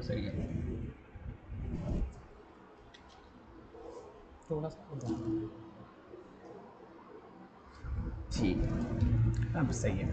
सही है। थोड़ा सा ठीक है, अब सही है।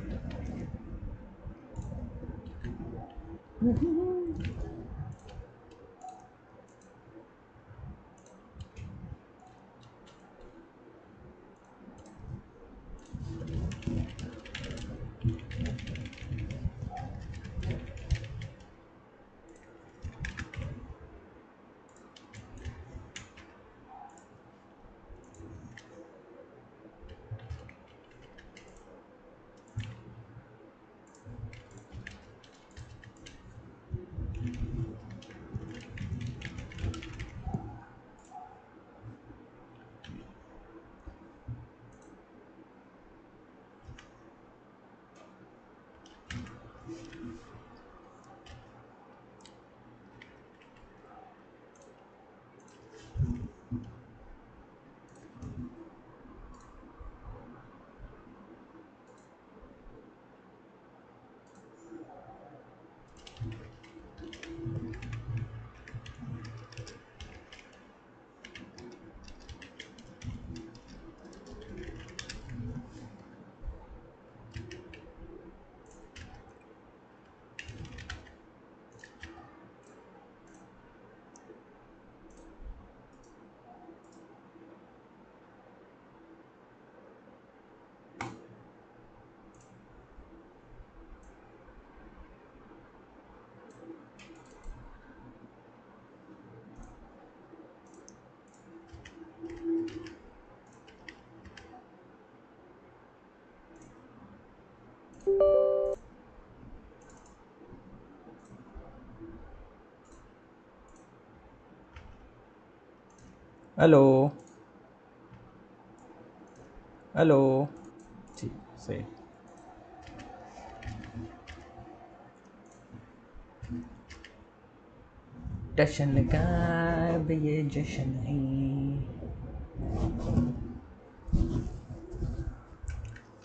हेलो हेलो, जी सही। जश्न का अब ये जश्न है।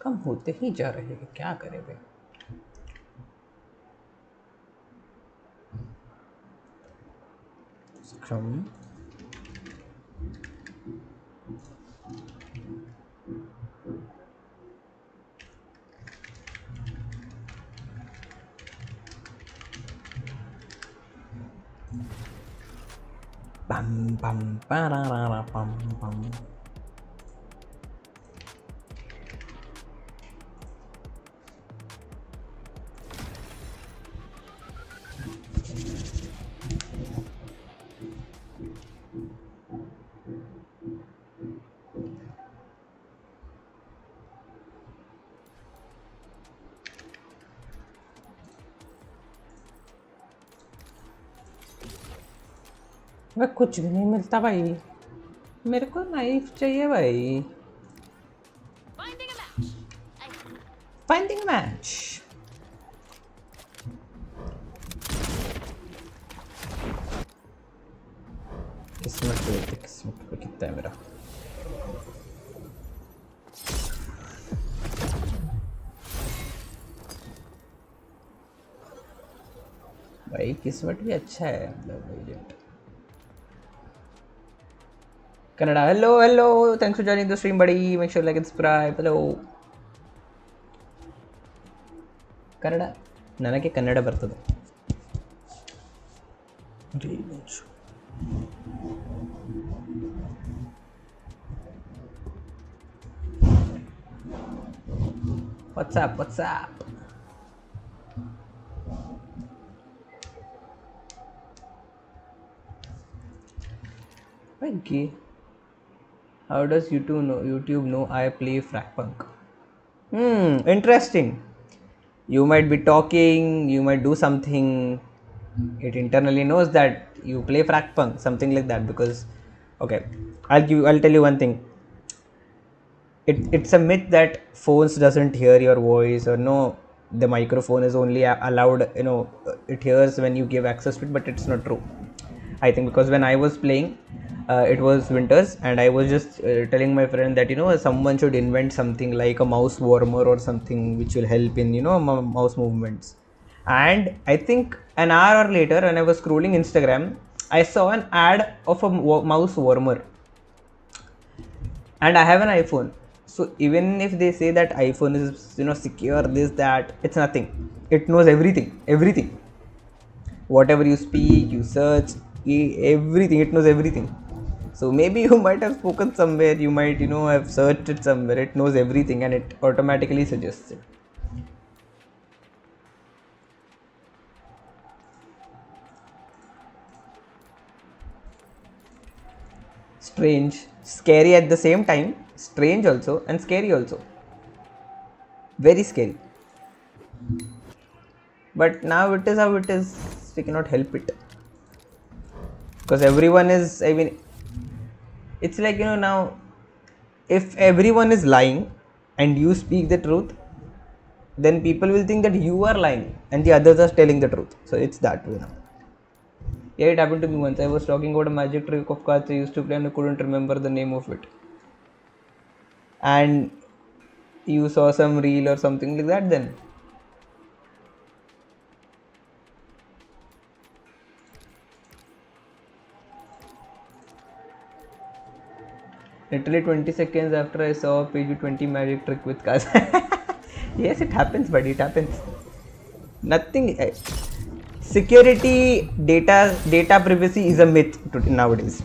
कम होते ही जा रहे हैं, क्या करें भाई। स्क्रम पम पम पारा पम पम। वह कुछ भी नहीं मिलता भाई, मेरे को नाइफ चाहिए भाई। Finding match. किस्मत पे देखते, किस्मत पे कितना है मेरा। भाई किस्मत भी अच्छा है मतलब। Kannada, hello hello, thanks for joining the stream बड़ी, make sure like and subscribe. Hello Kannada, ನನಗೆ ಕನ್ನಡ ಬರ್ತದೆ जी। What's up? What's up? Okay. How does YouTube know I play FRAGPUNK? Interesting. You might be talking, you might do something, it internally knows that you play FRAGPUNK, something like that. Because okay, I'll tell you one thing. It's a myth that phones doesn't hear your voice, or no, the microphone is only allowed, it hears when you give access to it, but it's not true. I think because when I was playing, it was winters, and I was just telling my friend that someone should invent something like a mouse warmer or something which will help in mouse movements. And I think an hour later, when I was scrolling Instagram, I saw an ad of a mouse warmer, and I have an iPhone. So even if they say that iPhone is secure, this that, it's nothing. It knows everything, everything. Whatever you speak, you search, everything. It knows everything. So maybe you might have spoken somewhere, you might have searched it somewhere. It knows everything and it automatically suggests it. Strange, scary at the same time, strange also and scary also. Very scary. But now it is how it is, we cannot help it. Because everyone is, I mean, it's like, now, if everyone is lying and you speak the truth, then people will think that you are lying and the others are telling the truth. So it's that way now. Yeah, it happened to me once. I was talking about a magic trick of cards I used to play and I couldn't remember the name of it. And you saw some reel or something like that then. Literally 20 seconds after I saw a PG20 magic trick with cards. Yes, it happens, buddy. It happens. Nothing. Security, data privacy is a myth nowadays.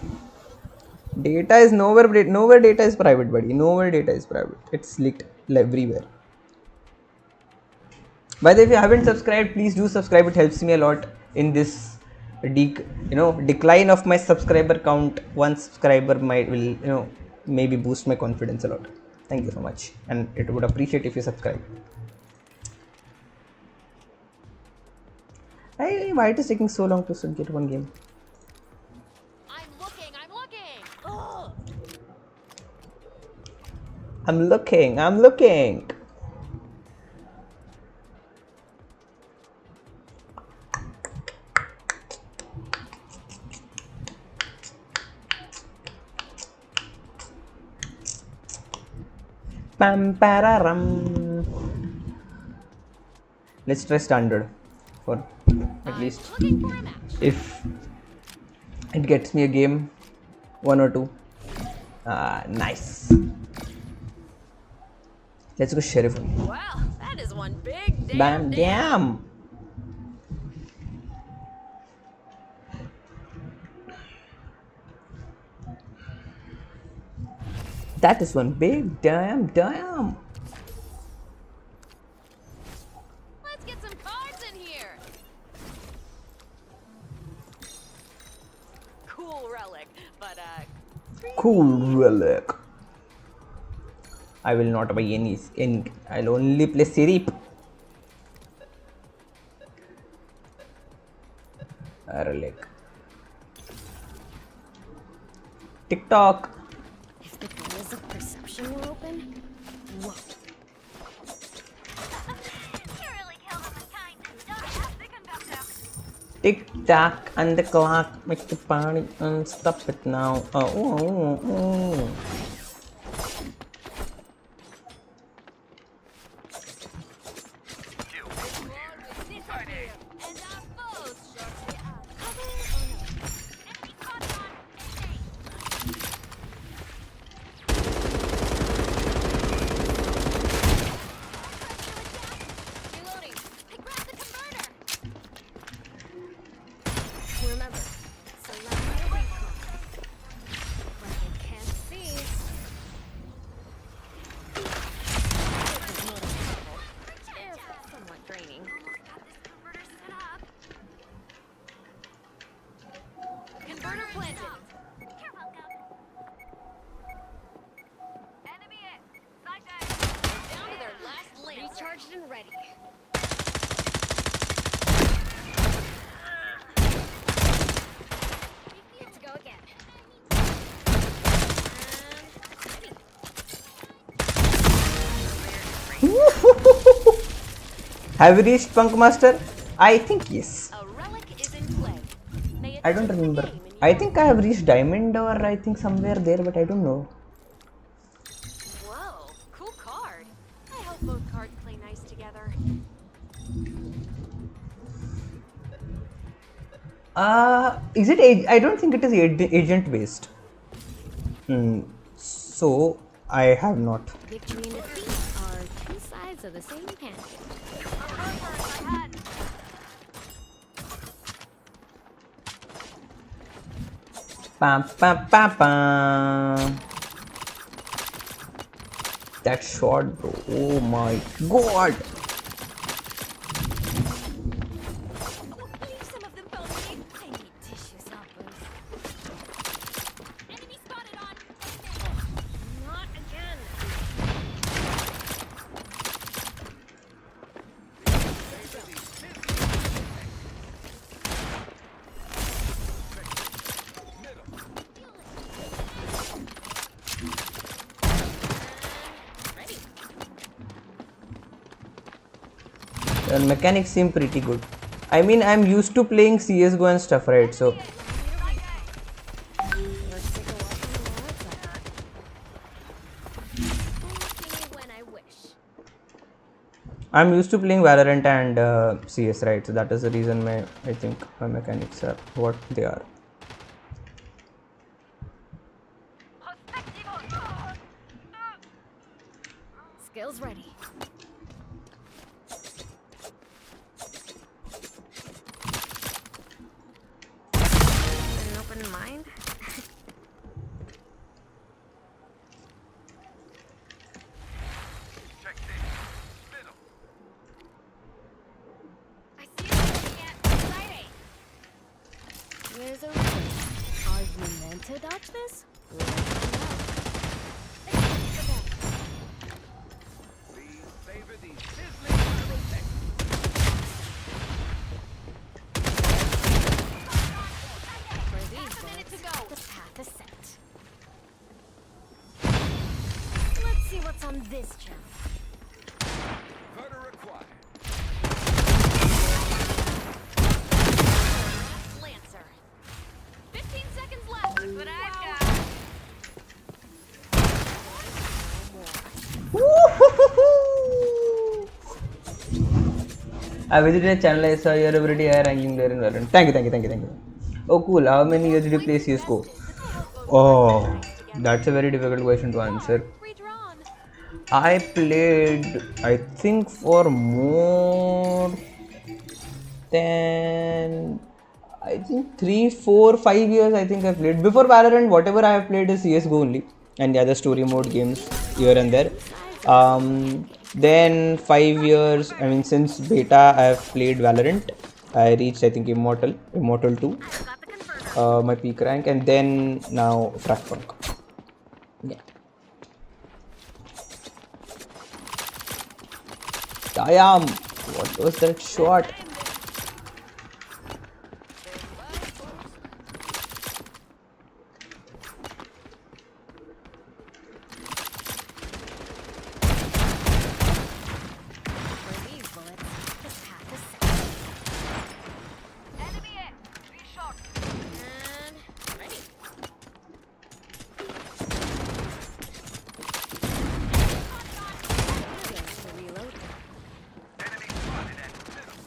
Data is nowhere data is private, buddy. Nowhere data is private. It's leaked everywhere. By the way, if you haven't subscribed, please do subscribe. It helps me a lot in this decline of my subscriber count. One subscriber will maybe boost my confidence a lot. Thank you so much, and it would appreciate if you subscribe. Why it is taking so long to get one game? I'm looking. I'm looking. Pam pararam. Let's try standard for at least if it gets me a game, 1 or 2. Nice. Let's go sheriff. Wow, that is one big damn. That is one big damn. Let's get some cards in here. Cool relic, but cool relic. I will not buy any. I'll only play Sirip. Relic. TikTok. If the doors of perception were open, whoa. You really killed him with kindness. Don't have the conductor. Tick tock and the clock make the party and stop it now. Oh. Recharged and ready. Let's go again. Have you reached Punk Master? I think yes. A relic is in play. I don't remember. I think I have reached Diamond or I think somewhere there, but I don't know. Whoa, cool card. I hope both cards play nice together. Is it? I don't think it is agent based. So I have not. Victory and defeat are two sides of the same pancake. Pam pam pam pam. That shot, bro. Oh my god. Leave some of them for me. I need tissue samples. Enemy spotted on. Not again. The mechanics seem pretty good. I mean, I'm used to playing CS:GO and stuff, right? So I'm used to playing Valorant and CS, right? So that is the reason I think my mechanics are what they are. Skills ready. An open mind? I see it yet. Exciting. There's a reason. Are you meant to dodge this? Let's find out. Favor these sizzling pyrotechnics. For these bullets, this path is set. Let's see what's on this jump. Converter required. Lancer. 15 seconds left. Look what I've got. I visited a channel. I saw your already high ranking there in Valorant. Thank you. Oh, cool. How many years did you play CS:GO? Oh, that's a very difficult question to answer. Redrawn. I played, I think, for more than, I think 3, 4, 5 years. I think I played. Before Valorant, whatever I have played is CS:GO only, and the other story mode games here and there. Then 5 years, I mean, since beta I have played Valorant. I reached, I think, Immortal 2, Got the converter. my peak rank, and then now FRAGPUNK. Yeah. Damn, what was that shot? For these bullets, this path is set. Enemy in. Be shot. And ready. To reload. Enemy spotted at middle.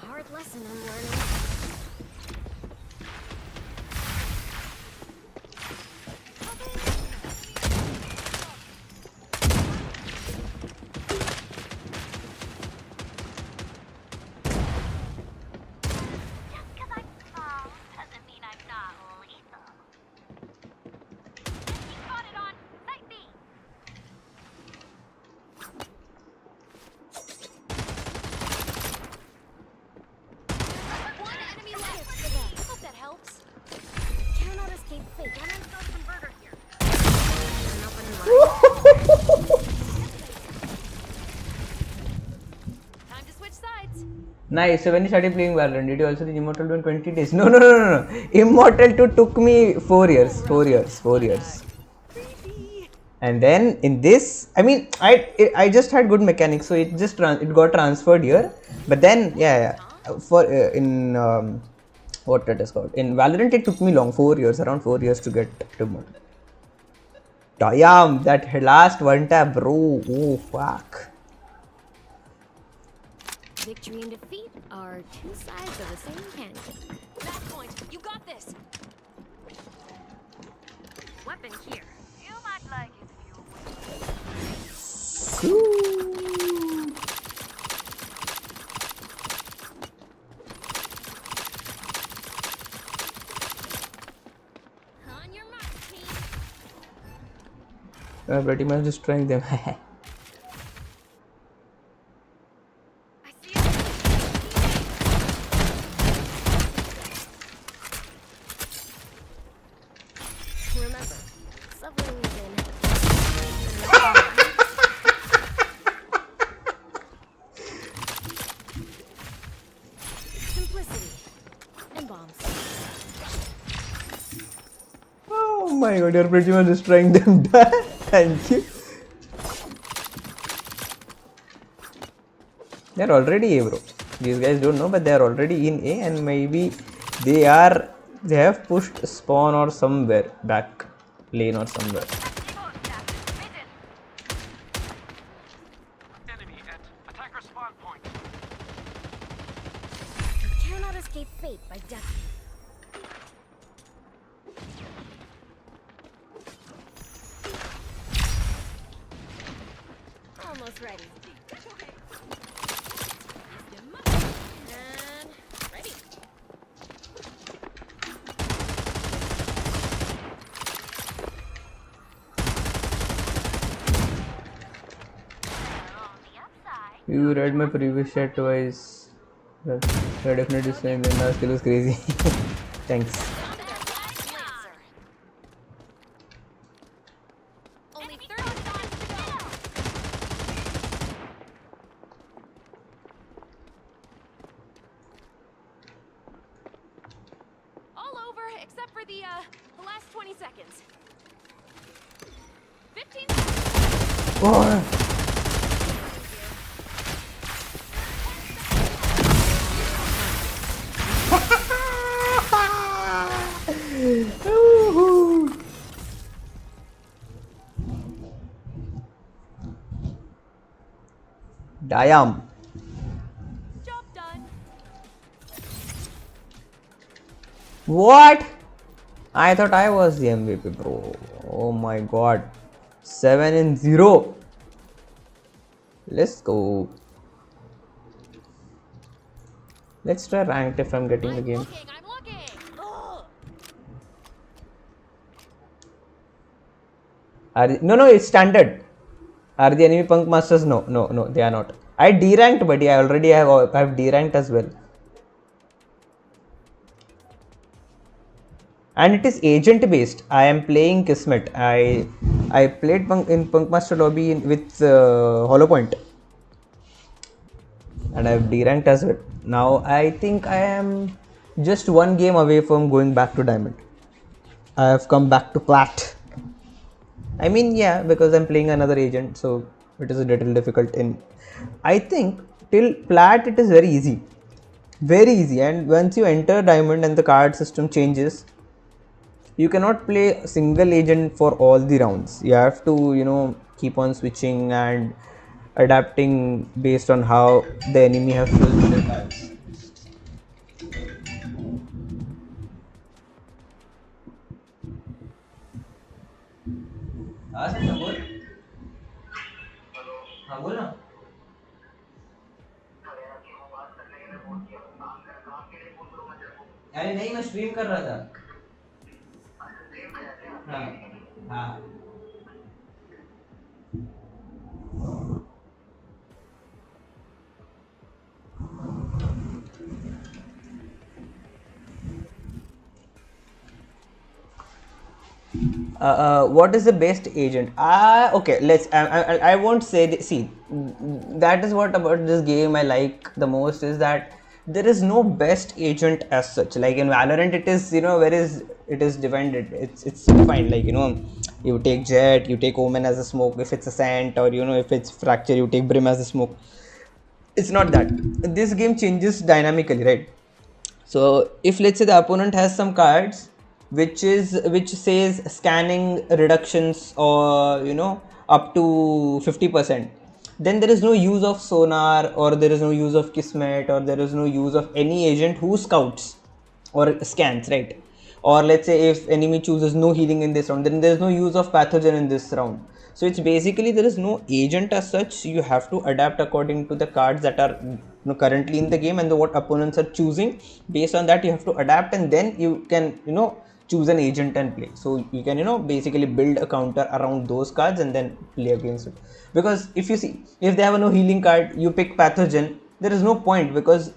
Hard lesson I'm learning. Just 'cause I'm small doesn't mean I'm not lethal. Enemy spotted on site B. One enemy left. Hope that helps. Cannot escape fate. One install converter here. An open mind. Time to switch sides. Nice. So when you started playing Valorant, did you also do Immortal 2 in 20 days? No. Immortal 2 took me 4 years. 4 years. 4 years. And then in this, I mean, I just had good mechanics, so it just it got transferred here. But then, yeah. For in what it is called in Valorant, it took me long, 4 years, around 4 years to get to Immortal. Damn, that last one tap, bro. Oh, fuck. Victory and defeat are two sides of the same canyon. Match point, you got this. Weapon here. You might like it if you On your mark, team. I'm pretty much destroying them. I see you. Remember, suffering is in. Simplicity and bombs. Oh my god, you're pretty much destroying them. Thank you. They're already A, bro. These guys don't know, but they're already in A, and maybe they have pushed spawn or somewhere back lane or somewhere. Enemy at attacker spawn point. You cannot escape fate by death. Almost ready. And ready. You read my previous chat twice. You're definitely saying the last kill was crazy. Thanks. Only 30 seconds to go. All over except for the last 20 seconds. 15 seconds. Oh. Damn. Job done. What? I thought I was the MVP, bro. Oh my god. 7-0. Let's go. Let's try ranked if I'm getting the game. I'm looking. Ugh. No, it's standard. Are the enemy punk masters? No, they are not. I deranked, buddy. I already have deranked as well. And it is agent based. I am playing Kismet. I played Punk Master lobby with Hollow Point, and I have deranked as well. Now I think I am just one game away from going back to Diamond. I have come back to Plat. I mean, yeah, because I'm playing another agent, so it is a little difficult. I think till Plat it is very easy, and once you enter Diamond and the card system changes, you cannot play a single agent for all the rounds. You have to, keep on switching and adapting based on how the enemy have filled their cards. बोल ना। अरे नहीं, मैं stream कर रहा था। हाँ। What is the best agent? Okay, I won't say. See, that is what about this game I like the most, is that there is no best agent as such. Like in Valorant, it is it is divided. It's defined. Like you take Jet, you take Omen as a smoke if it's a Scent, or if it's Fracture, you take Brim as a smoke. It's not that. This game changes dynamically, right? So if let's say the opponent has some cards which says scanning reductions or up to 50%, then there is no use of sonar, or there is no use of kismet, or there is no use of any agent who scouts or scans, right? Or let's say if enemy chooses no healing in this round, then there is no use of pathogen in this round. So it's basically there is no agent as such. You have to adapt according to the cards that are currently in the game and what opponents are choosing. Based on that you have to adapt, and then you can choose an agent and play. So you can basically build a counter around those cards and then play against it. Because if you see, if they have a no healing card, you pick pathogen, there is no point, because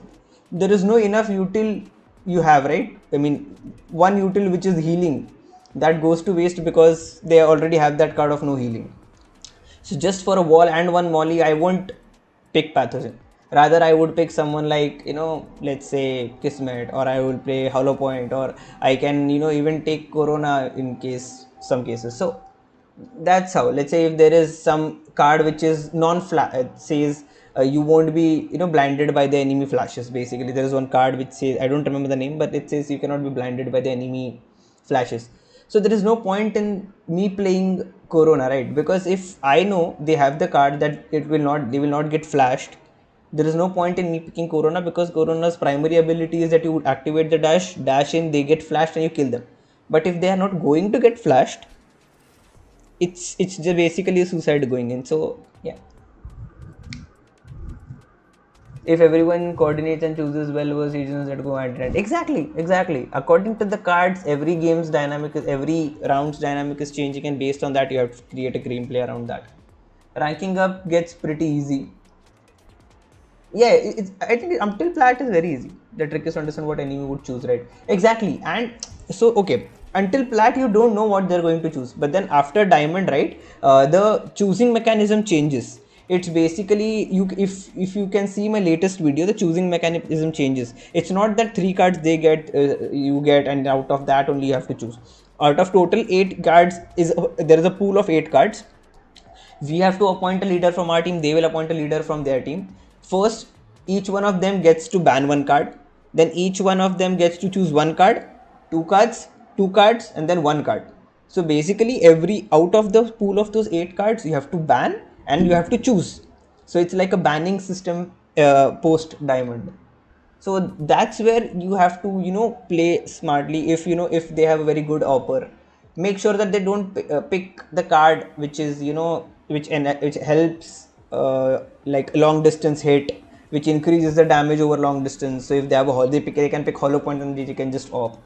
there is no enough util you have, right? I mean, one util which is healing, that goes to waste because they already have that card of no healing. So just for a wall and one molly, I won't pick pathogen. Rather, I would pick someone like, let's say Kismet, or I will play Hollow Point, or I can, even take Corona in some cases. So that's how. Let's say if there is some card which is non-flash, it says you won't be, blinded by the enemy flashes. Basically, there is one card which says, I don't remember the name, but it says you cannot be blinded by the enemy flashes. So there is no point in me playing Corona, right? Because if I know they have the card that they will not get flashed, there is no point in me picking Corona, because Corona's primary ability is that you would activate the dash in, they get flashed and you kill them. But if they are not going to get flashed, it's just basically a suicide going in. So yeah, if everyone coordinates and chooses well versus regions that go hand in hand. Exactly. According to the cards, every round's dynamic is changing, and based on that you have to create a gameplay around that. Ranking up gets pretty easy. Yeah, I think until plat is very easy. The trick is to understand what enemy would choose, right? Exactly. And so okay, until plat you don't know what they're going to choose, but then after diamond, right, the choosing mechanism changes. It's basically, if you can see my latest video, the choosing mechanism changes. It's not that 3 cards they get, you get, and out of that only you have to choose. Out of total 8 cards, there is a pool of 8 cards. We have to appoint a leader from our team, they will appoint a leader from their team. First, each one of them gets to ban 1 card, then each one of them gets to choose 1 card, 2 cards, 2 cards, and then 1 card. So basically every out of the pool of those 8 cards you have to ban and you have to choose. So it's like a banning system post diamond. So that's where you have to play smartly. If they have a very good offer, make sure that they don't pick the card which is which helps like long distance hit, which increases the damage over long distance. So if they have they can pick Hollow Point and they can just off.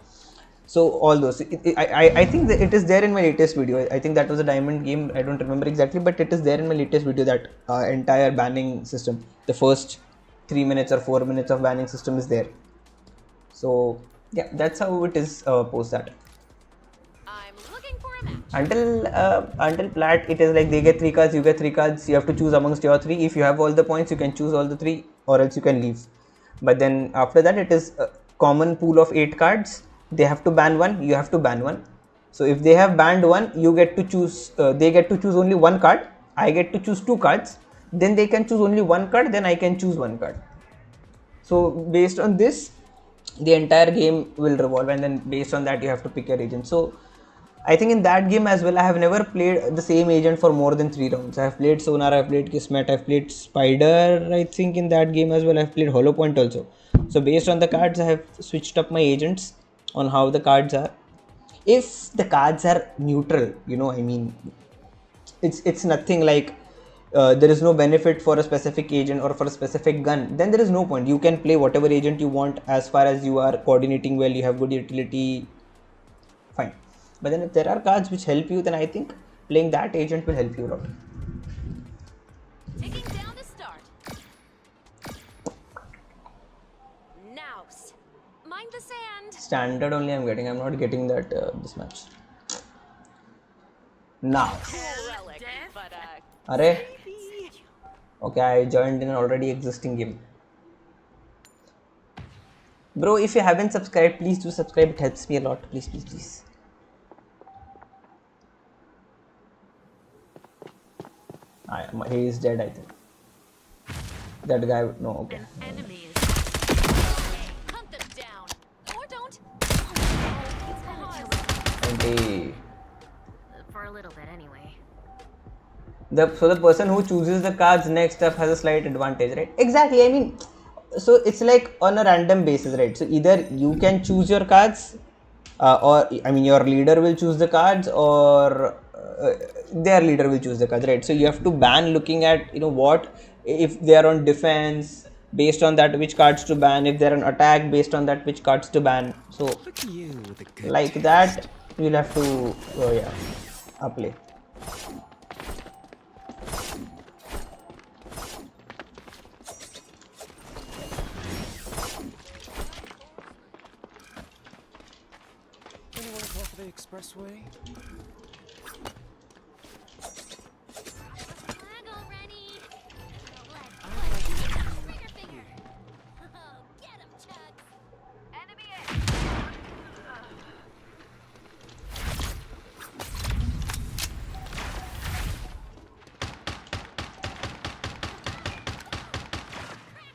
So all those, I think that it is there in my latest video. I think that was a diamond game, I don't remember exactly, but it is there in my latest video, that entire banning system. The first 3 minutes or 4 minutes of banning system is there. So yeah, that's how it is post that. I'm looking for a match. Until plat, it is like they get 3 cards, you get 3 cards, you have to choose amongst your 3. If you have all the points, you can choose all the 3, or else you can leave. But then after that, it is a common pool of 8 cards. They have to ban 1, you have to ban 1. So if they have banned 1, you get to choose, they get to choose only 1 card, I get to choose 2 cards, then they can choose only 1 card, then I can choose 1 card. So based on this, the entire game will revolve, and then based on that you have to pick your agent. So I think in that game as well, I have never played the same agent for more than 3 rounds. I have played Sonar, I have played Kismet, I have played Spider, I think in that game as well. I have played Hollow Point also. So based on the cards, I have switched up my agents on how the cards are. If the cards are neutral, I mean, it's nothing like there is no benefit for a specific agent or for a specific gun, then there is no point. You can play whatever agent you want as far as you are coordinating well, you have good utility, fine. But then if there are cards which help you, then I think playing that agent will help you a lot. Taking down to start. Now, mind the sand. Standard only I'm getting, I'm not getting that this match. Now. Relic, but Array. Okay, I joined in an already existing game. Bro, if you haven't subscribed, please do subscribe, it helps me a lot. Please. He is dead, I think. That guy, no, okay. enemy is hunt them down. Or don't. advantage. For a little bit, anyway. So the person who chooses the cards next up has a slight advantage, right? Exactly. I mean, so it's like on a random basis, right? So either you can choose your cards, or I mean, your leader will choose the cards, or their leader will choose the cards, right? So you have to ban looking at what if they are on defense, based on that which cards to ban. If they're on attack, based on that which cards to ban. So Look at you with a good like taste. that, you'll have to play. Anyone call for the expressway? Flag already. Let's trigger finger. Oh, get him, Chuck. Enemy A.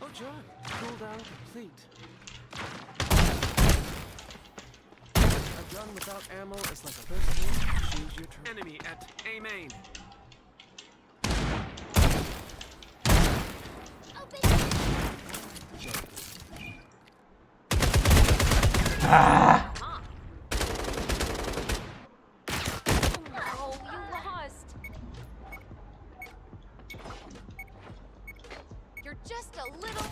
Oh, John, cooldown complete. A gun without ammo is like a first choose your turn. Enemy at A main. Oh, you lost. You're just a little.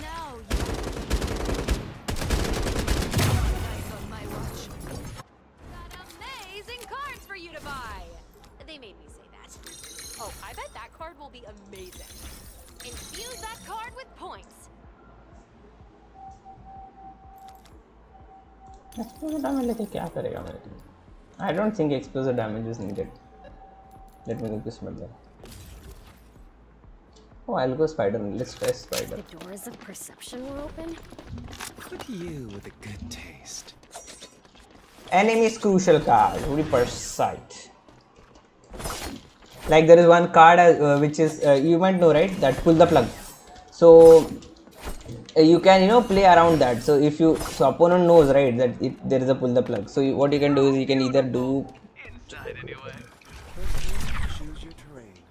No, you. Nice on my watch. Got amazing cards for you to buy. They made me say that. Oh, I bet that card will be amazing. Infuse that card with points. Explosive damage लेके क्या करेगा मेरे team? I don't think explosive damage is needed. Let me look this one then. Oh, I'll go spider. Let's try spider. The doors of perception were open. Look at you with a good taste. Enemy's crucial card. Only per sight. Like there is one card which is you might know, right? That pull the plug. So you can play around that. So if opponent knows, right, that there is a pull the plug. So what you can do is you can either do Inside anyway. First choose your terrain.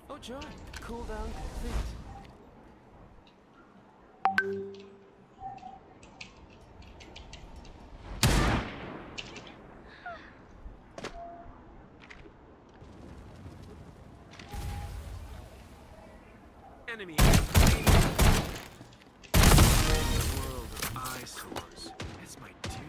Oh, John, cooldown complete. Enemy at A main. World of eyesores. It's my duty.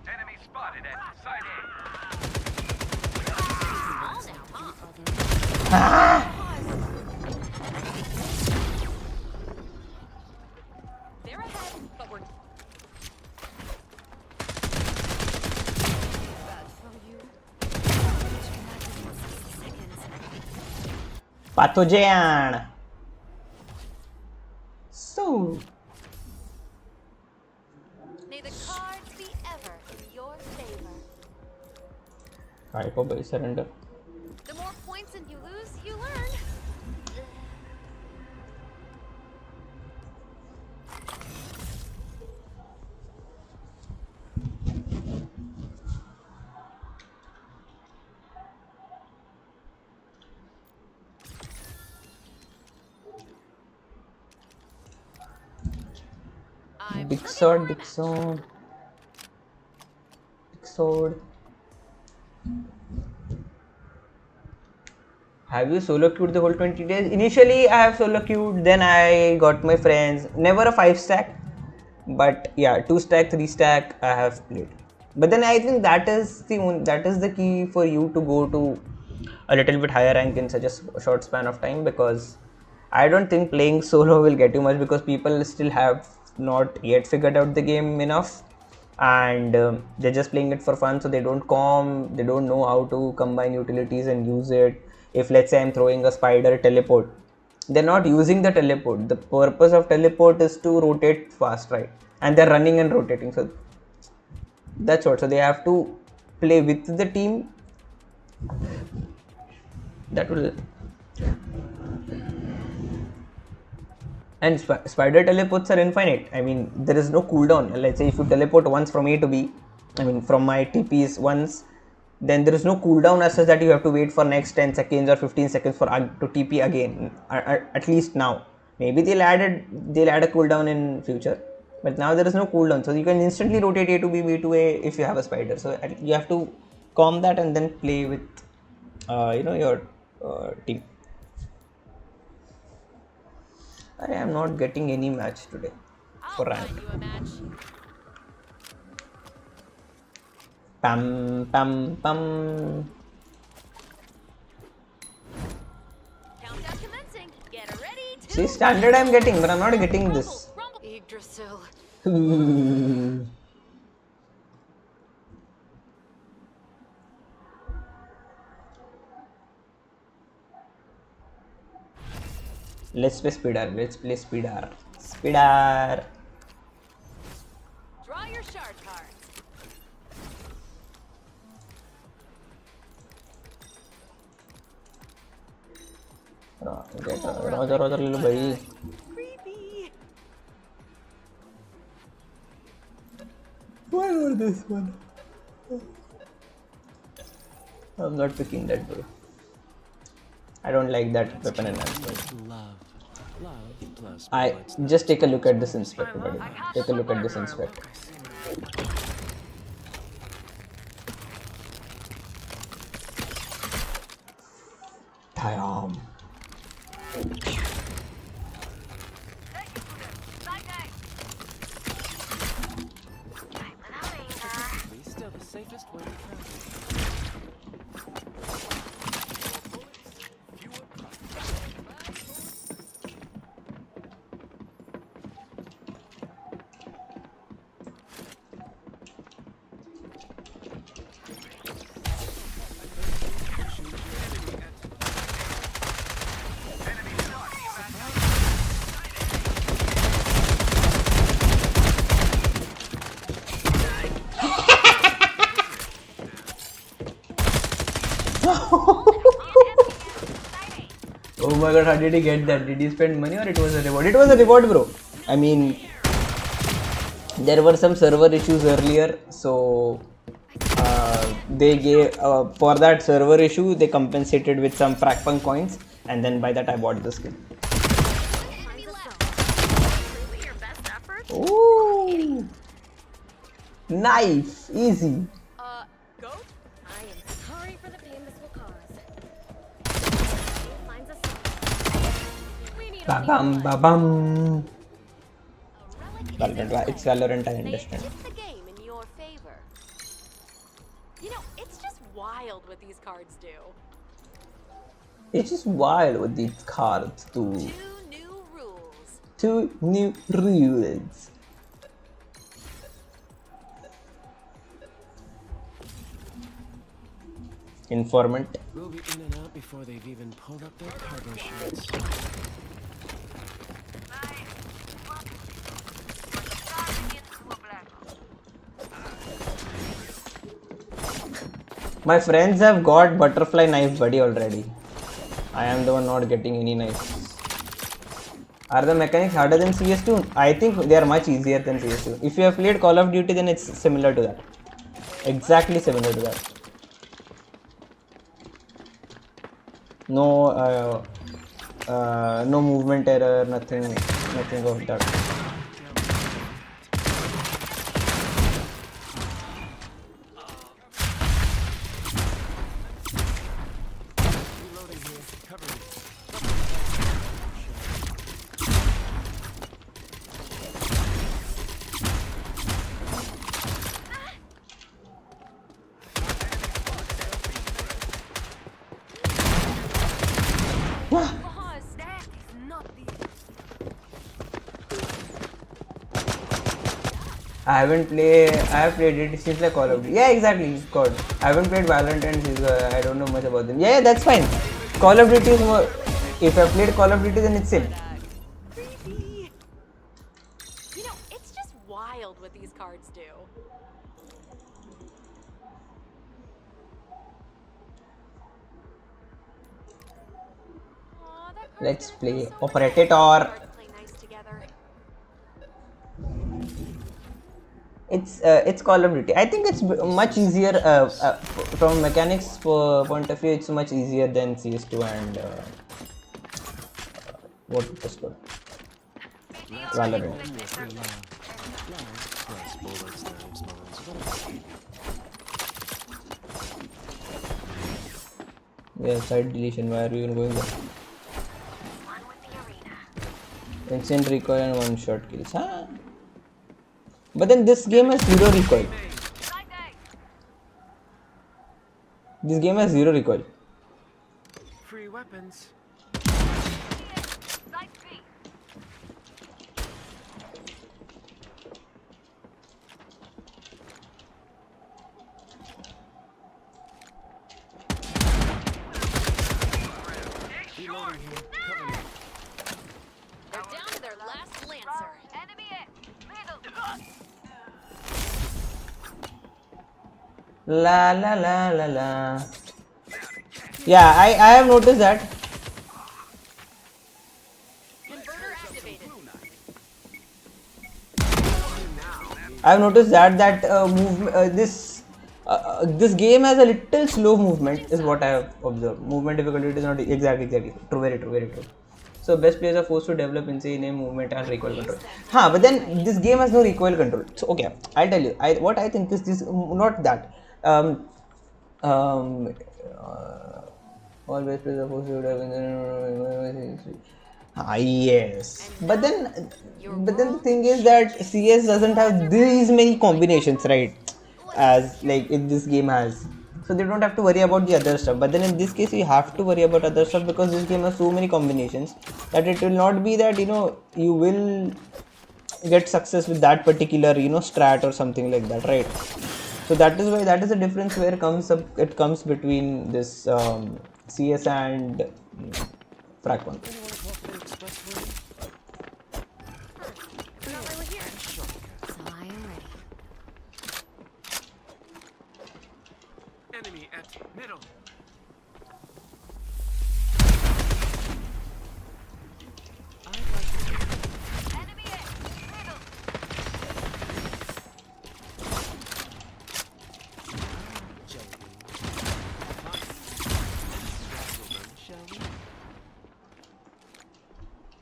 Enemy spotted at side They're ahead, but we're. Bad for you. pathogen. So May the cards be ever in your favor. Hyper surrender. The more points that you lose, you learn. I'm Big looking sword, for a big match. sword, big sword. Have you solo queued the whole 20 days? Initially, I have solo queued, then I got my friends. Never a 5 stack, but yeah, 2 stack, 3 stack I have played. But then I think that is the key for you to go to a little bit higher rank in such a short span of time, because I don't think playing solo will get you much, because people still have not yet figured out the game enough. and they're just playing it for fun, so they don't know how to combine utilities and use it. If let's say I'm throwing a spider teleport, they're not using the teleport. The purpose of teleport is to rotate fast, right? And they're running and rotating, so that's what. So they have to play with the team. That will. And spider teleports are infinite. I mean, there is no cooldown. Let's say if you teleport once from A to B, I mean from my TPs once, then there is no cooldown as such that you have to wait for next 10 seconds or 15 seconds for to TP again. At least now. Maybe they'll add a cooldown in future, but now there is no cooldown, so you can instantly rotate A to B, B to A if you have a spider. So you have to calm that and then play with your team. I am not getting any match today for rank. Pam pam pam. Countdown commencing. Get ready to See, standard I'm getting, but I'm not getting this. Yggdrasil. Let's play speeder. Let's play speeder. Speeder. Draw your shard cards. Roger, little buddy. Creepy. Why not this one? I'm not picking that, bro. I don't like that weapon enhancement. Love plus I bullets. just take a look at this inspector, buddy. Take a look at this inspector. Damn. He's still the safest way to travel. Oh my god, how did he get that? Did he spend money or it was a reward? It was a reward, bro. I mean, there were some server issues earlier, so they gave, for that server issue, they compensated with some FRAGPUNK coins, and then by that I bought the skin. Ooh, knife, easy. Goat? I am sorry for the pain this will cause. Finds us We need Ba-bam, ba-bam. a relic. It's Valorant, I They understand. tip the game in your favor. You know, it's just wild what these cards do. It's just wild with these cards too. 2 new rules. 2 new rules. Informant. We'll be in and out before they've even pulled up their cargo shirts. My friends have got butterfly knife buddy already. I am the one not getting any knives. Are the mechanics harder than CS2? I think they are much easier than CS2. If you have played Call of Duty, then it's similar to that. Exactly similar to that. No, no movement error, nothing of that. Reloading here. Cover me. Boss, that is not the I haven't played. I have played it. It seems like Call of Duty. Yeah, exactly. COD. I haven't played Valorant and CS:GO. I don't know much about them. Yeah, that's fine. Call of Duty is more. If I played Call of Duty, then it's same. Creepy. You know, it's just wild what these cards do. Aw, that card's Let's gonna play feel so Operator. nice. Cards play nice together. It's Call of Duty. I think it's much easier from mechanics point of view. It's much easier than CS2 and what it was called, Valorant. Yeah, side deletion. Why are you even going there? Instant recoil and one shot kills. Huh? But then this game has zero recoil. This game has zero recoil. Free weapons. They're down to their last lancer. La la la la la. Yeah, I have noticed that. Converter activated. I've noticed that this game has a little slow movement is what I have observed. Movement difficulty is not exactly true, very true. So best players are forced to develop insane movement and recoil control. But then this game has no recoil control. So okay, I'll tell you. What I think is this, not that. All best players are forced to develop. Yes, but then the thing is that CS doesn't have these many combinations, right? As like this game has, so they don't have to worry about the other stuff. But then in this case, you have to worry about other stuff because this game has so many combinations that it will not be that you will get success with that particular strat or something like that, right? So that is why that is the difference where it comes between this CS and FRAGPUNK. Forgot why we're here. So I am ready. Enemy at middle.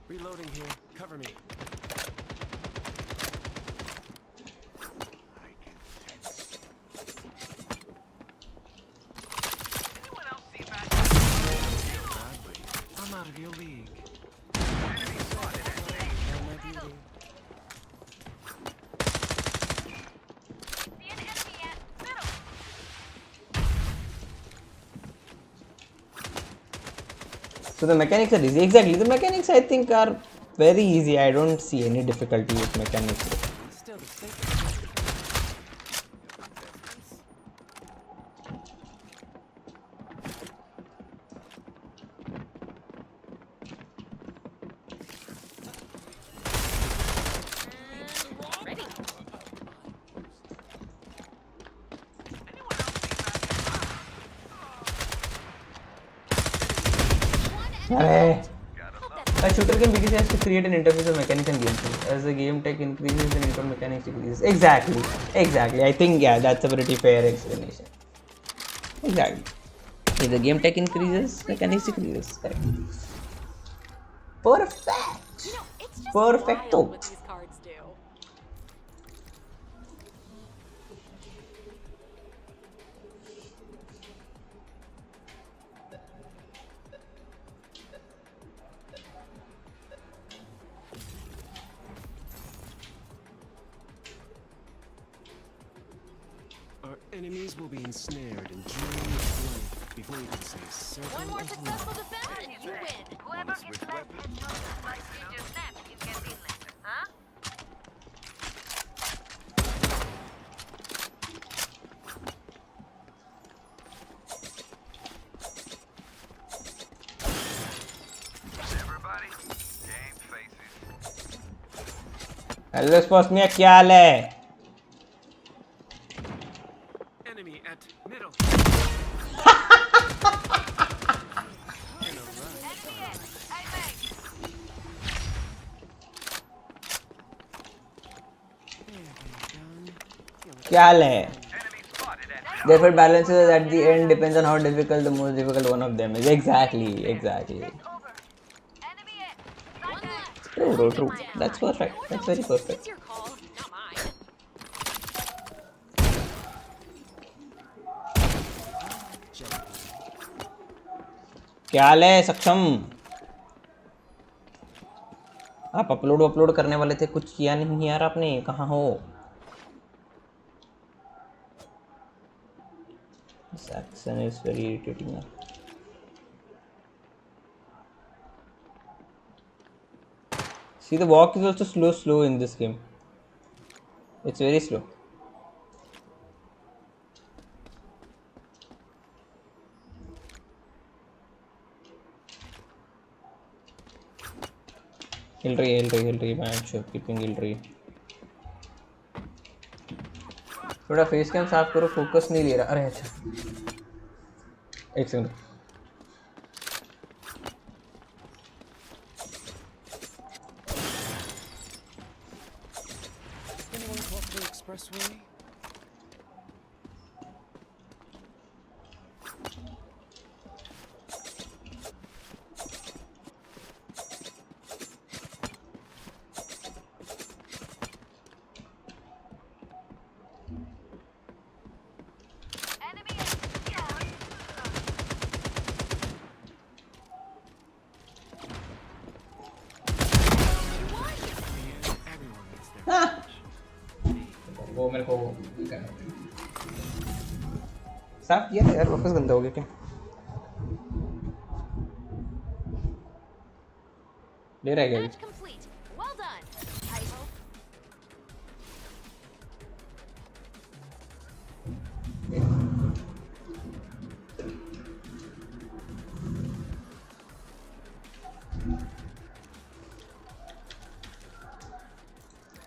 Reloading here. Cover me. Anyone else see that? I'm out of your league. Enemy spotted at A. Oh, my beauty. See an enemy at middle. So the mechanics are easy. Exactly, the mechanics I think are very easy. I don't see any difficulty with mechanics. Still the same. Ready. Anyone else see that? Arey. Got a A shooter game BTC has to create an interface of mechanics and gameplay. As the game tech increases, the need for mechanics decreases. Exactly. I think that's a pretty fair explanation. Exactly. If the game tech increases, mechanics decreases. Correct. Perfect. You know, it's just Perfecto. wild what these cards do. Our enemies will be ensnared and drained of life before you can say circle One more of life. successful defense and you win. Whoever gets left headshot by Ginger Snap is getting later, huh? Hello sports में क्या हाल है? Enemy at middle. In a rush. क्या हाल है? Therefore, balances at the end depends on how difficult the most difficult one of them is. Exactly, exactly. Enemy it. One left. True, bro, true. That's perfect. That's very perfect. It's your call, not mine. क्या हाल है सक्षम? आप upload करने वाले थे, कुछ किया नहीं यार आपने, कहाँ हो? This action is very irritating now. See, the walk is also slow in this game. It's very slow. Hill match, keeping hill. थोड़ा फेस कैम साफ करो, फोकस नहीं ले रहा. अरे अच्छा, एक second. Anyone cross the expressway? Enemy it. Everyone needs their वो मेरे को साफ किया था यार, वापस गंदा हो गया क्या? ले रहा है क्या? Match complete. Well done. I hope.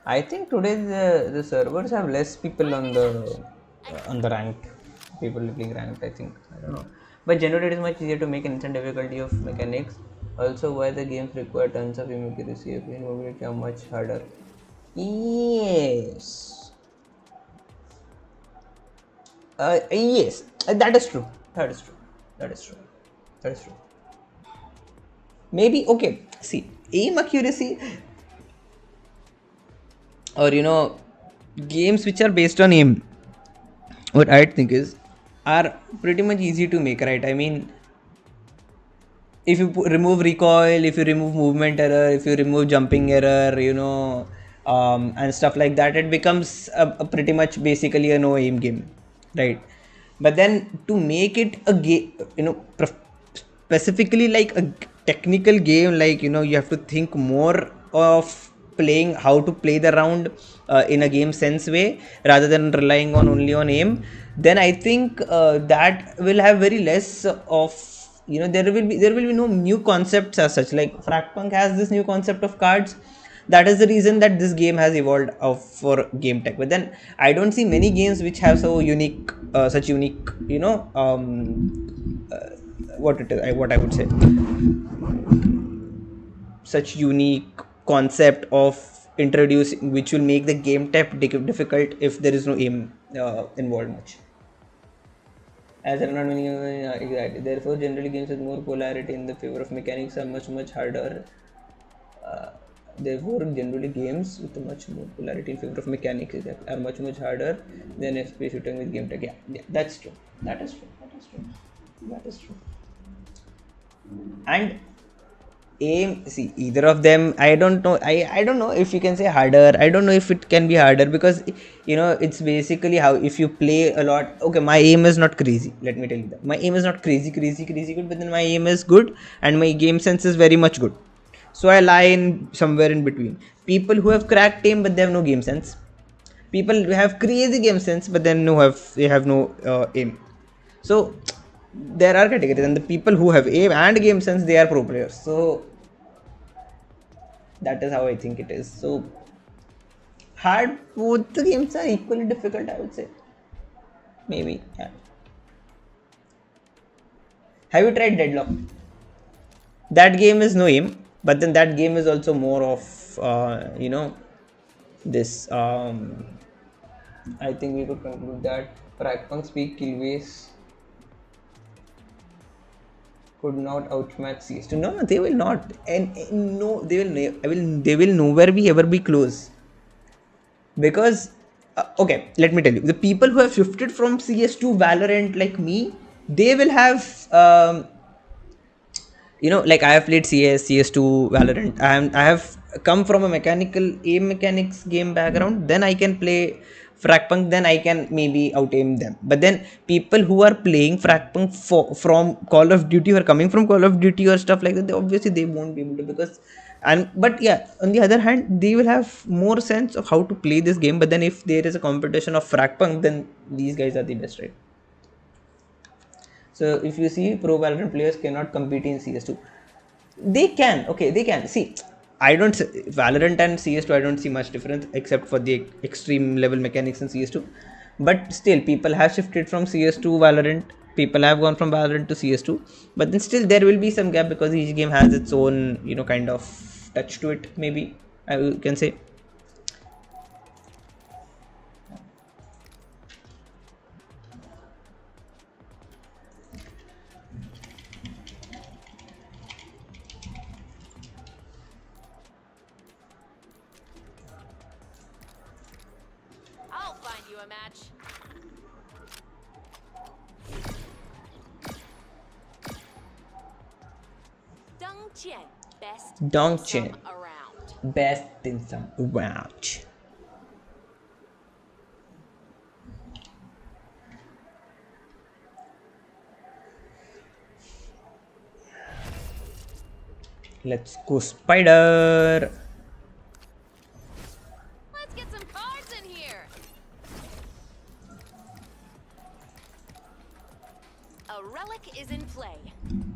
I think today the servers have less people on the ranked. People playing ranked, I think. I don't know. But generally it is much easier to make an instant difficulty of mechanics. Also, why the games require tons of accuracy, mobility are much harder. Yes. Yes, that is true. That is true. That is true. That is true. Maybe, okay, see, aim accuracy, or games which are based on aim, what I think is, are pretty much easy to make, right? I mean, if you remove recoil, if you remove movement error, if you remove jumping error, and stuff like that, it becomes a pretty much basically a no aim game, right? But then to make it a game, specifically like a technical game, like you have to think more of playing how to play the round in a game sense way rather than relying only on aim. Then I think that will have very less of there will be no new concepts as such. Like FRAGPUNK has this new concept of cards. That is the reason that this game has evolved for game tech. But then I don't see many games which have such unique what I would say, such unique concept of introducing, which will make the game tech difficult if there is no aim involved much. As there are not many, exactly. Therefore, generally games with more polarity in the favor of mechanics are much harder. Therefore, generally games with much more polarity in favor of mechanics are much harder than FPS shooting with game tech. Yeah, that's true. That is true. And aim, see, either of them, I don't know. I don't know if you can say harder. I don't know if it can be harder, because it's basically how, if you play a lot. Okay, my aim is not crazy, let me tell you that. My aim is not crazy good, but then my aim is good and my game sense is very much good. So I lie in somewhere in between. People who have cracked aim but they have no game sense. People who have crazy game sense but then they have no aim. So there are categories, and the people who have aim and game sense, they are pro players. So that is how I think it is. So Hard, both the games are equally difficult, I would say. Maybe, yeah. Have you tried Deadlock? That game is no aim, but then that game is also more of, this. I think we could conclude that FRAGPUNK speak Killways could not outmatch CS2. No, they will not, and no, they will. They will nowhere be ever be close, because okay, let me tell you, the people who have shifted from CS2 Valorant like me, they will have like I have played CS2, Valorant. I have come from a mechanical aim mechanics game background. Then I can play FRAGPUNK, then I can maybe out aim them. But then people who are playing FRAGPUNK from Call of Duty, or coming from Call of Duty or stuff like that, obviously they won't be able to, because but yeah, on the other hand, they will have more sense of how to play this game. But then if there is a competition of FRAGPUNK, then these guys are the best, right? So if you see, pro Valorant players cannot compete in CS2. They can, okay, they can. See, I don't Valorant and CS2, I don't see much difference except for the extreme level mechanics in CS2. But still, people have shifted from CS2 Valorant. People have gone from Valorant to CS2. But then still, there will be some gap, because each game has its own, kind of touch to it. Maybe I can say. I'll find you a match. Dongqian, best Dongqian, dim sum around. best in some around. Let's go, Spider. Let's get some cards in here. A relic is in play.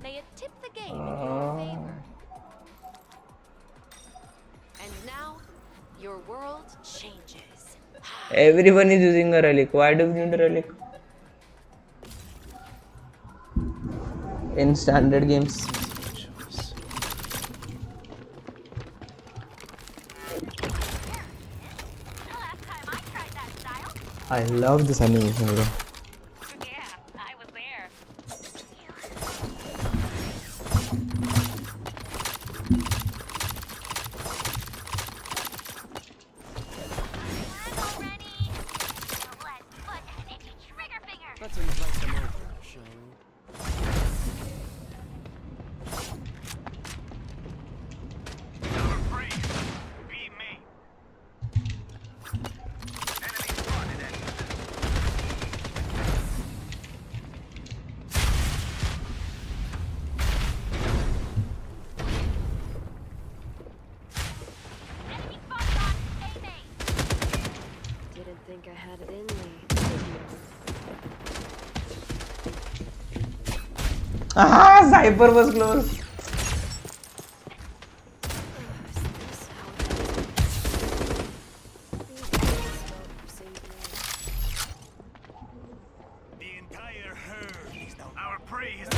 May it tip the game in your favor. And now, your world changes. Everyone is using a relic. Why do we need a relic? In standard games. I love this animation, bro. Yeah, I was there. I'm already. Let's put an itchy trigger finger. Let's invite them over, shall we? Our praise be me. Enemy spotted at Enemy spotted on A main. Didn't think I had it in me, did you? Ah, Cypher was close. Is this how it is? the entire herd. Our praise.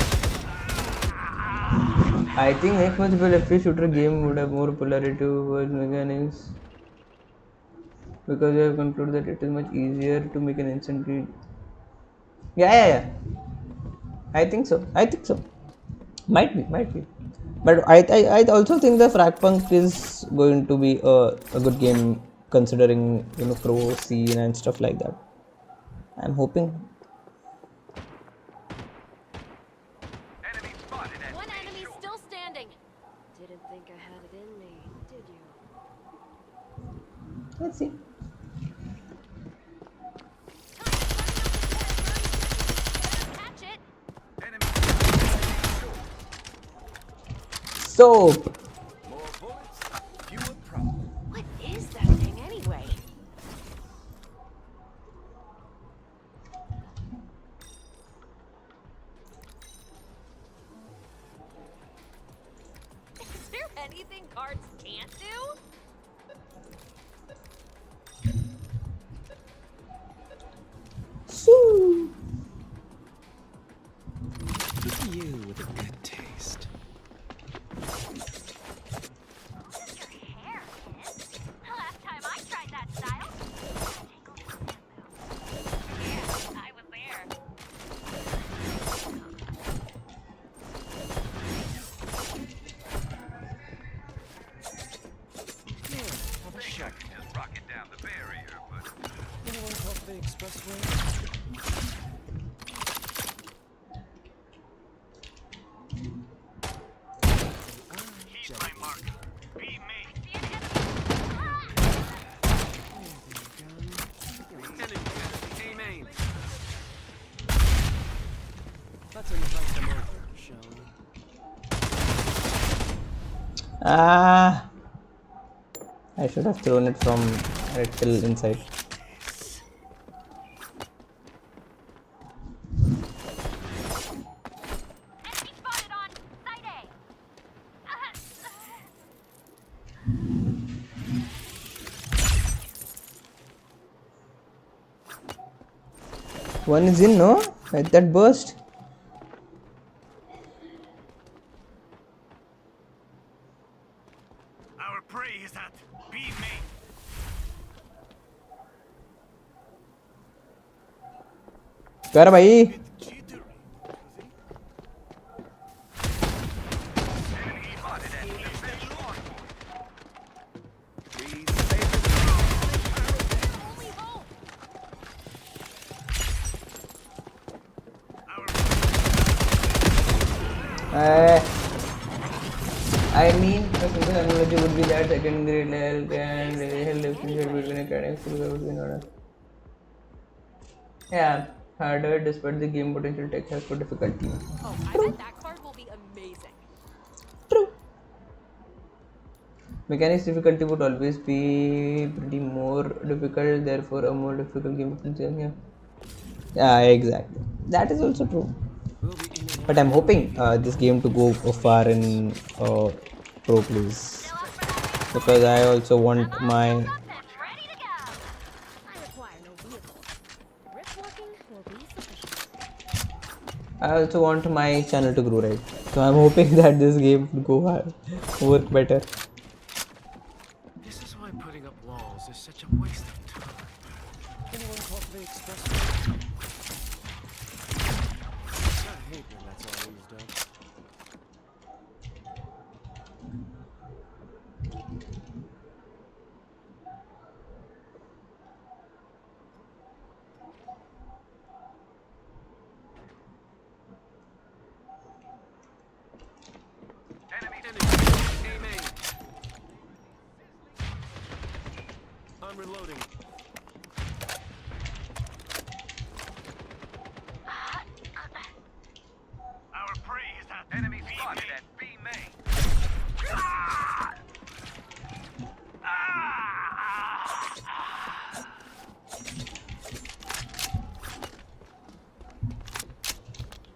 I think next much FPS shooter game would have more polarity towards mechanics, because we have concluded that it is much easier to make an instant read. Yeah. I think so. Might be. But I also think the FRAGPUNK is going to be a good game, considering pro scene and stuff like that. I'm hoping. Enemy spotted at One main enemy shore. still standing. Didn't think I had it in me, did you? Let's see. Catch it. Enemy spotted at main shore. Soap. More bullets, fewer problems. What is that thing anyway? Is there anything cards can't do? off the expressway. He's my mark. Be me. Enemy. Aim aim. Let's invite them over, shall we? Ah, I should have thrown it from right till inside. Enemy spotted on site A. One is in, no? Like that burst. Our prey is at. Be me. कर भाई. Bit jittery. Enemy spotted at. Only hope. I mean, a simple analogy would be that second grade level can help differentiate between academics and between order. Yeah, harder despite the game potential tech has for difficulty. Oh, I bet that card will be amazing. True. Mechanics difficulty would always be pretty more difficult, therefore a more difficult game potential. Yeah, exactly. That is also true. We'll be in and But I'm hoping this game to go far in pro plays, because I also want my Up and ready to go. I require no vehicle. Grip walking will be sufficient. I also want my channel to grow, right? So I'm hoping that this game will go work better. This is why putting up walls is such a waste of time. Anyone call for the expressway? I hate when that's all used up. Enemy. Aim aim. I'm reloading. Our prey is at. Enemy spotted at. Be me.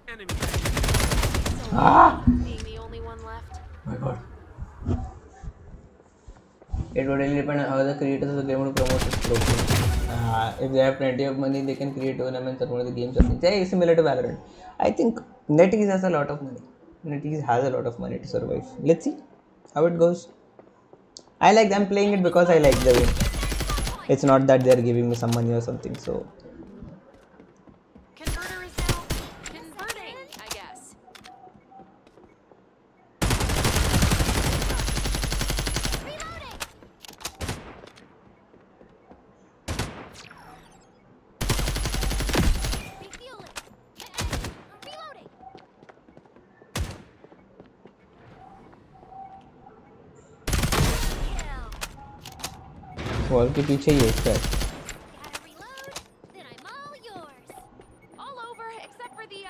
Enemy. Being the only one left. My god. It would really depend on how the creators of the game would promote this program. If they have plenty of money, they can create tournaments or one of the games. Say similar to Valorant. I think NetEase has a lot of money. NetEase has a lot of money to survive. Let's see how it goes. I like them playing it because I like the game. It's not that they're giving me some money or something. So Converter is now converting, I guess. Reloading. Refueling. Reloading. Kill. Wall के पीछे ही है इसका. Gotta reload. Then I'm all yours. All over except for the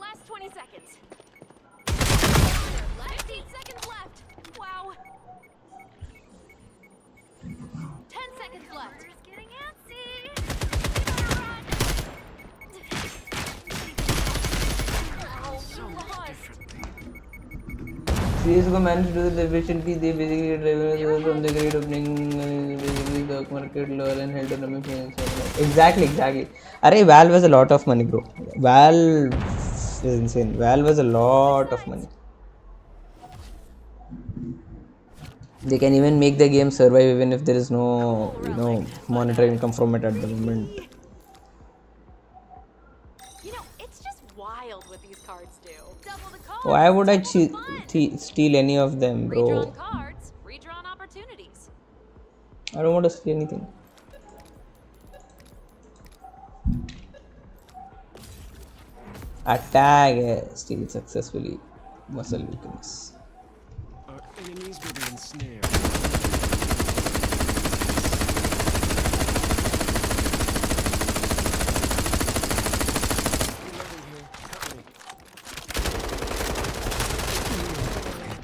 last 20 seconds. 15 seconds left. Wow. 10 seconds left. It's getting antsy. We better run. So much differently. CSGO managed to do the efficiently. They basically get revenue from the great opening, basically the market lower and held on Exactly. Arey, Valve has a lot of money, bro. Valve is insane. Valve has a lot of money. They can even make the game survive even if there is no, monetary income from it at the moment. You know, it's just wild what these cards do. Double the cards. Why would I double the fun. steal any of them, bro? Redrawn cards, redrawn opportunities. I don't want to steal anything. Attack. Steal successfully. Muscle weakness. Our enemies will be ensnared. Reloading here. Cut me.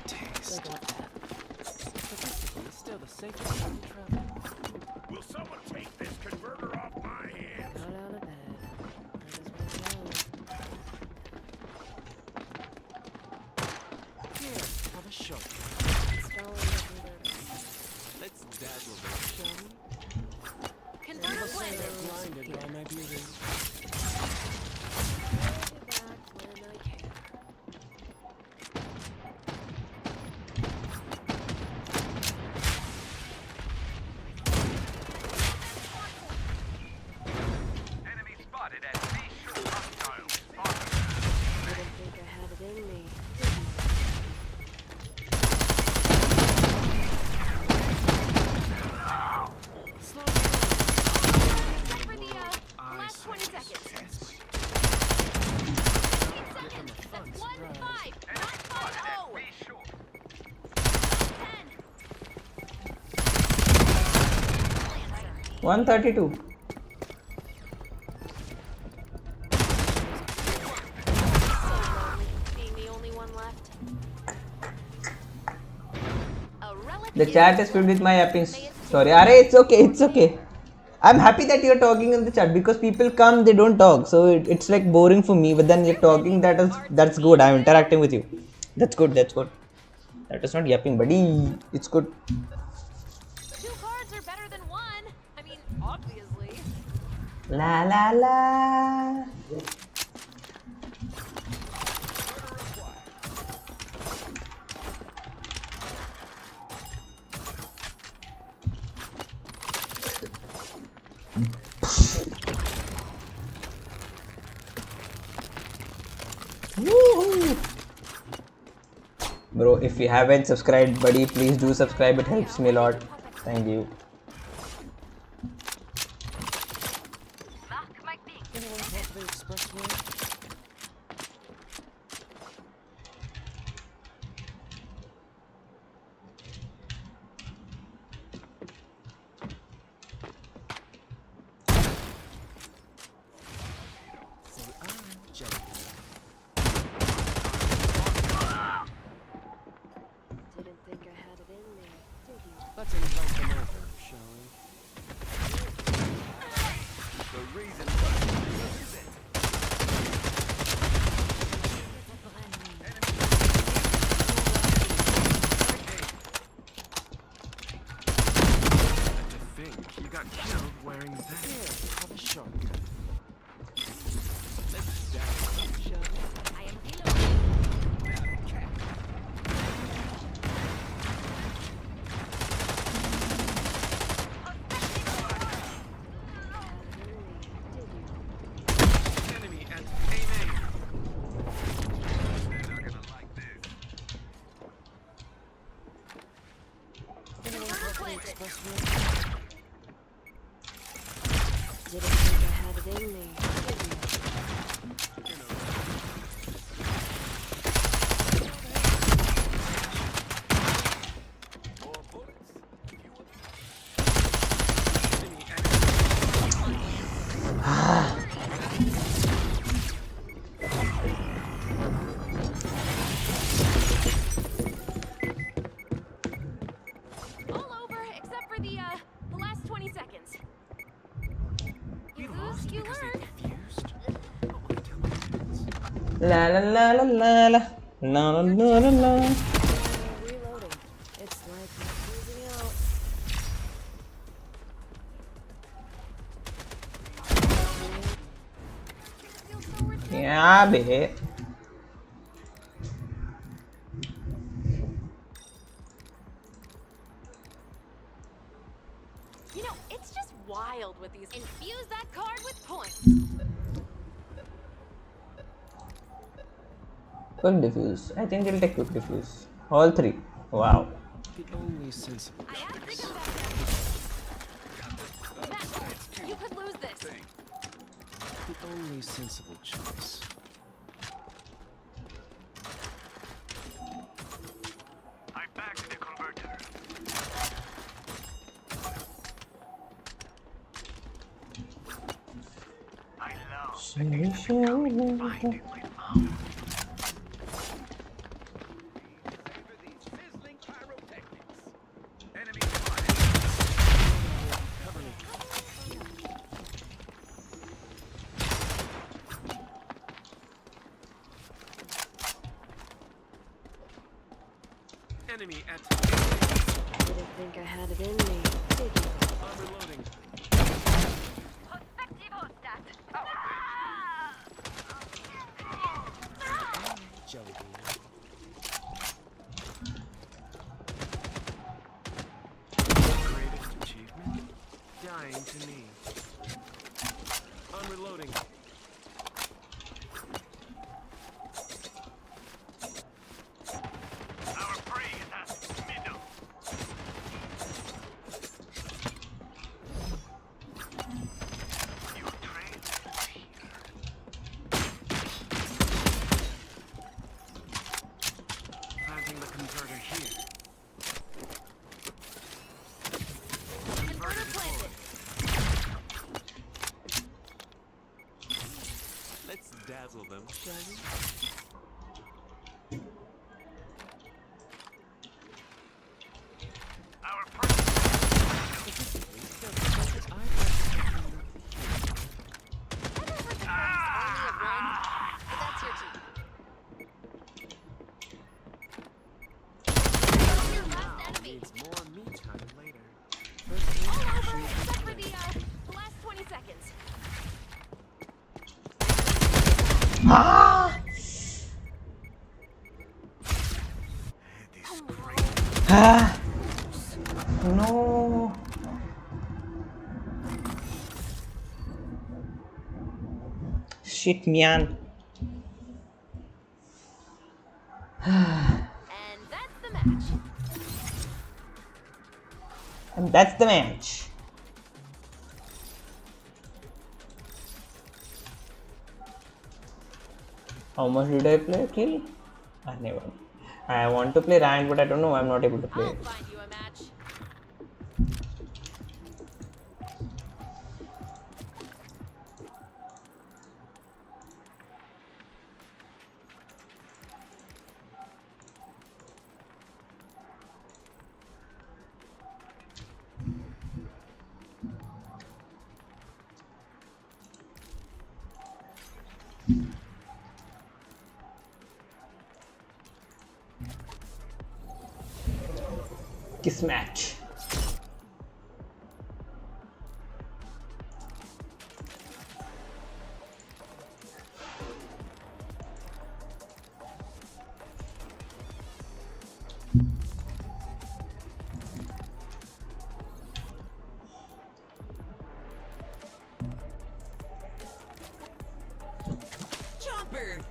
Taste. Statistically, it's still the safest way to travel. Will someone take this converter off my hands? Got out of bed. Here, have a shot. Let's dazzle them, shall we? Converter planted. Blinded by my beauty. Enemy spotted at B short hostile. Didn't think I had it in me. Slow Except for the last 20 seconds. 15 seconds. That's 1-5, not 5-0. B short. 10. 132. Being the only one left. A relic The is chat is filled with my yappings. Sorry. Are it's okay. It's okay. I'm happy that you're talking in the chat because people come, they don't talk. So it's like boring for me. But then you're talking. That's good. I'm interacting with you. That's good. That's good. That is not yapping, buddy. It's good. 2 cards are better than 1. I mean, obviously. La la la. Woohoo. Bro, if you haven't subscribed, buddy, please do subscribe. It helps me a lot. Thank you. Mark my thing. Anyone cross the expressway? See, I'm jelly. Didn't think I had it in me, did you? Let's invite them over, shall we? The reason why is it. To think you got killed wearing that. Here, have a shot. Let's dazzle them, shall we? I am reloading. Enemy at A-main. They're not gonna like this. Anyone cross the expressway? Didn't think I had it in me, did you? More bullets. Enemy at All over, except for the last 20 seconds. You We lose, lost you because they learn. defused? What will I tell my parents? La la la la la la. La la la la la. Reloading. It's like losing out. Feels so ridiculous. Yeah, babe. You know, it's just wild with these. Infuse that card with points. Quick diffuse. I think they'll take quick diffuse. All three. Wow. The only sensible I have to choice. come back down. Matt, you could lose this. The only sensible choice. Finding my mouth. Enemy at Didn't think I had it in me, did you? I'm reloading. Perspectivo stat. Jelly bean. Greatest achievement? Dying to me. I'm reloading. Our prey is at middle. Your trail is here. Planting the converter here. Converter planted. Let's dazzle them, shall we? Our prey. Ever heard the phrase only at one? That's your team. Your last enemy. Needs more me time later. Except for the last 20 seconds. Ah! No! Shit, man. And that's the match. And that's the match. How much did I play? Kill? I never. I want to play ranked, but I don't know. I'm not able to play. I'll find you a match. Kiss match. Chopper.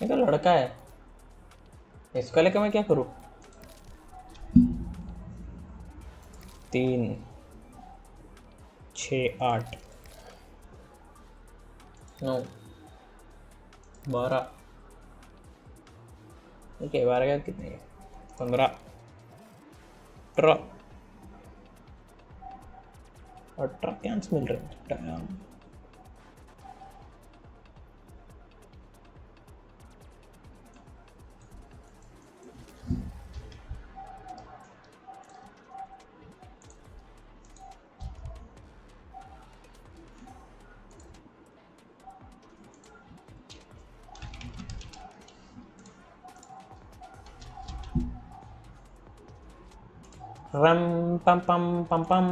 ये तो लड़का है, इसको लेकर मैं क्या करूं? 3 6 8 9 12 okay 12 का कितने 15 18 18 कैंस मिल रहे हैं। Ram pam pam pam pam.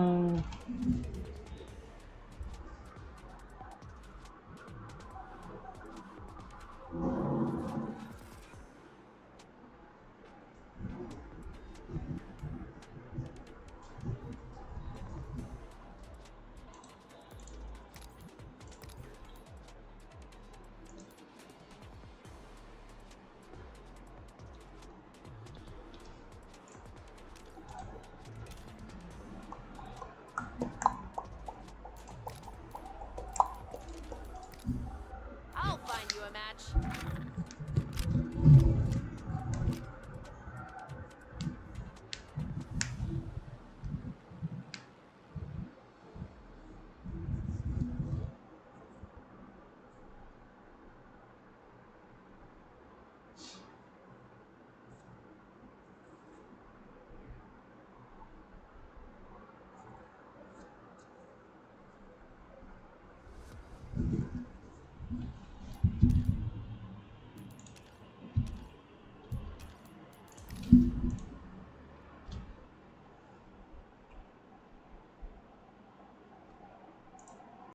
a match?